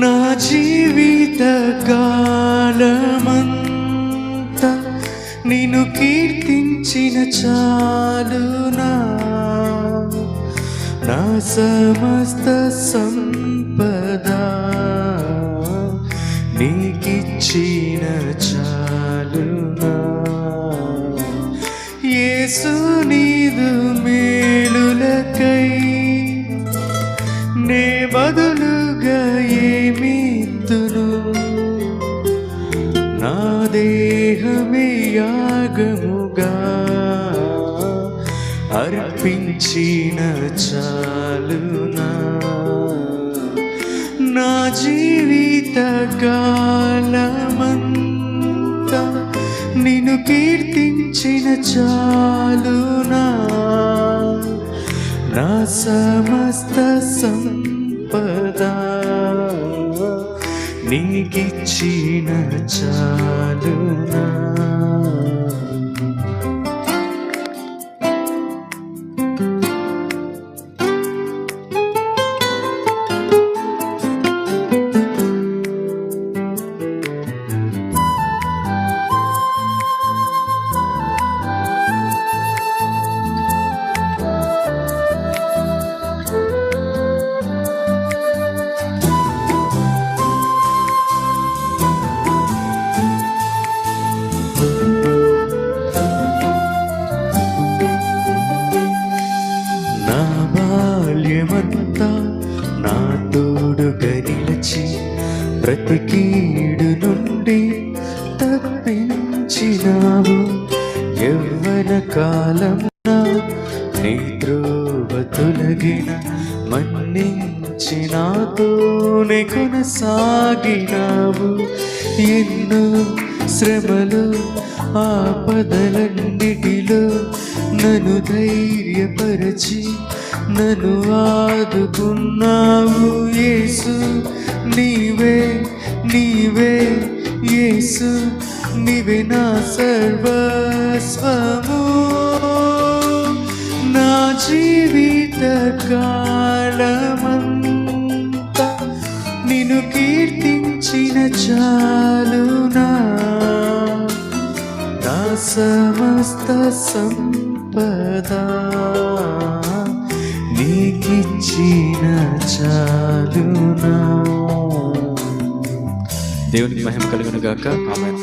నా జీవిత కాలమంతా నిన్ను కీర్తించిన చాలునా, నా సమస్త సంపద నీకిచ్చిన చాలునా. యేసు నీదు మేలులకై నే బదులుగా ఏమిత్తును, నా దేహమే యాగముగా అర్పించిన చాలునా. నా జీవిత కాలమంతా నిన్ను కీర్తించిన చాలునా, నా సమస్త సంపద నీకిచ్చిన చాలునా. బాల్యమంతా నా తోడుగా నిలిచి ప్రతి కీడు నుండి తప్పించినావు. యవ్వన కాలమున నీ త్రోవ తొలగిన మన్నించి నాతోనే కొనసాగినావు. ఎన్నో శ్రమలు ఆపదలన్నిటిలో నన్ను ధైర్యపరచి నన్ను ఆదుకున్నావు. యేసు నీవే నీవే, యేసు నీవే నా సర్వస్వము. నా జీవిత కాలమంతా నిన్ను కీర్తించిన చాలునా, నా సమస్త సంపద నీకిచ్చిన చాలునా. దేవునికి మహిమ కలుగును గాక. ఆమేన్.